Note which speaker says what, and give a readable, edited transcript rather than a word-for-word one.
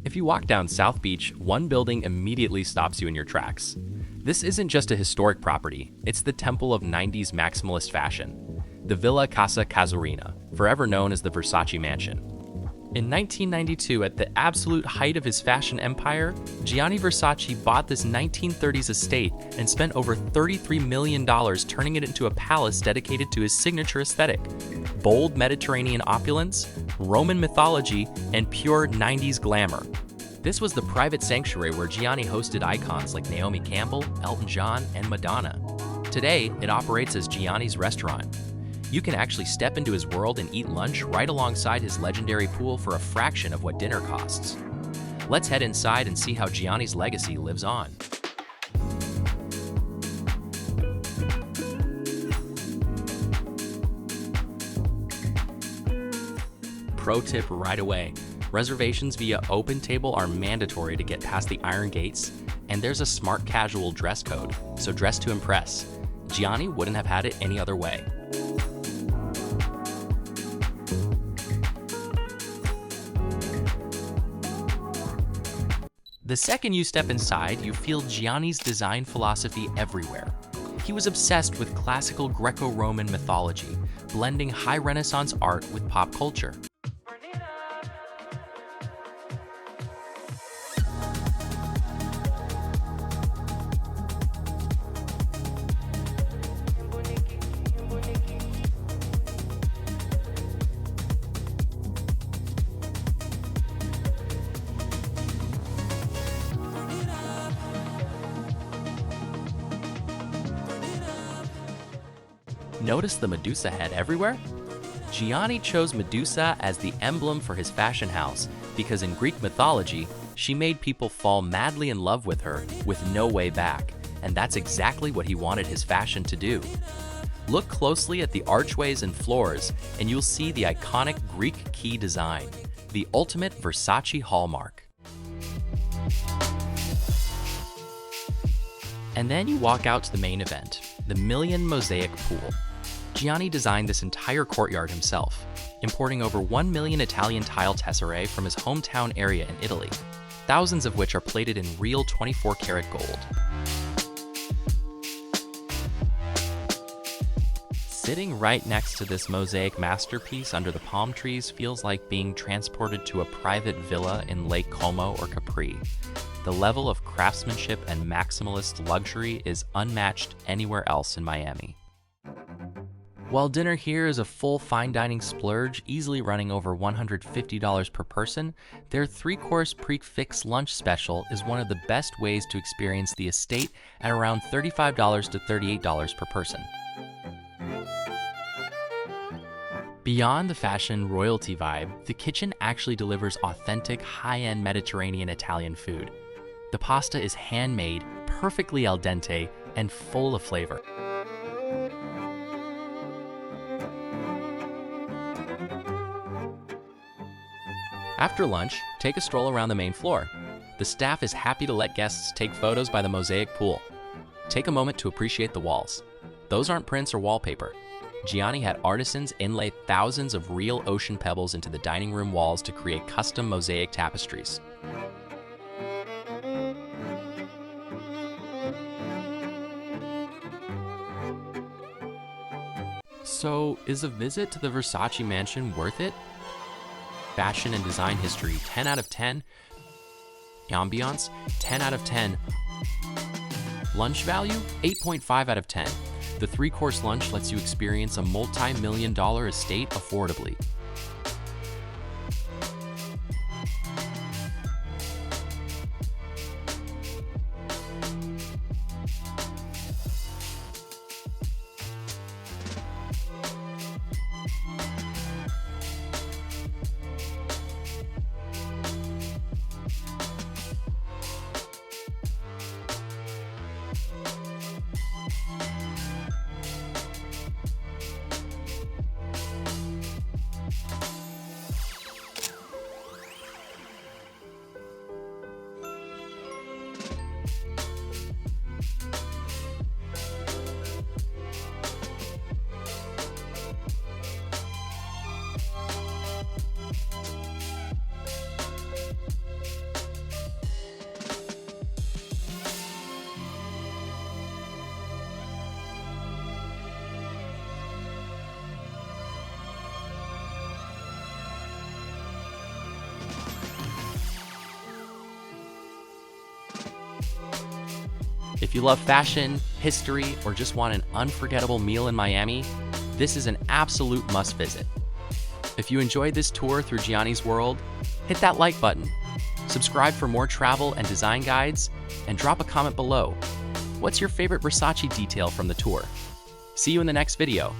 Speaker 1: If you walk down South Beach, one building immediately stops you in your tracks. This isn't just a historic property, it's the temple of 90s maximalist fashion, the Villa Casa Casuarina, forever known as the Versace Mansion. In 1992, at the absolute height of his fashion empire, Gianni Versace bought this 1930s estate and spent over $33 million turning it into a palace dedicated to his signature aesthetic: bold Mediterranean opulence, Roman mythology, and pure 90s glamour. This was the private sanctuary where Gianni hosted icons like Naomi Campbell, Elton John, and Madonna. Today, it operates as Gianni's restaurant. You can actually step into his world and eat lunch right alongside his legendary pool for a fraction of what dinner costs. Let's head inside and see how Gianni's legacy lives on. Pro tip right away: reservations via OpenTable are mandatory to get past the iron gates, and there's a smart casual dress code, so dress to impress. Gianni wouldn't have had it any other way. The second you step inside, you feel Gianni's design philosophy everywhere. He was obsessed with classical Greco-Roman mythology, blending high Renaissance art with pop culture. Notice the Medusa head everywhere? Gianni chose Medusa as the emblem for his fashion house because in Greek mythology, she made people fall madly in love with her with no way back, and that's exactly what he wanted his fashion to do. Look closely at the archways and floors, and you'll see the iconic Greek key design, the ultimate Versace hallmark. And then you walk out to the main event, the Million-Mosaic Pool. Gianni designed this entire courtyard himself, importing over 1 million Italian tile tesserae from his hometown area in Italy, thousands of which are plated in real 24-karat gold. Sitting right next to this mosaic masterpiece under the palm trees feels like being transported to a private villa in Lake Como or Capri. The level of craftsmanship and maximalist luxury is unmatched anywhere else in Miami. While dinner here is a full fine dining splurge, easily running over $150 per person, their 3-course prix-fixe lunch special is one of the best ways to experience the estate at around $35 to $38 per person. Beyond the fashion royalty vibe, the kitchen actually delivers authentic, high-end Mediterranean Italian food. The pasta is handmade, perfectly al dente, and full of flavor. After lunch, take a stroll around the main floor. The staff is happy to let guests take photos by the mosaic pool. Take a moment to appreciate the walls. Those aren't prints or wallpaper. Gianni had artisans inlay thousands of real ocean pebbles into the dining room walls to create custom mosaic tapestries. So, is a visit to the Versace Mansion worth it? Fashion and design history, 10 out of 10. Ambiance, 10 out of 10. Lunch value, 8.5 out of 10. The 3-course lunch lets you experience a multi-million-dollar estate affordably. If you love fashion, history, or just want an unforgettable meal in Miami, this is an absolute must visit. If you enjoyed this tour through Gianni's world, hit that like button, subscribe for more travel and design guides, and drop a comment below. What's your favorite Versace detail from the tour? See you in the next video.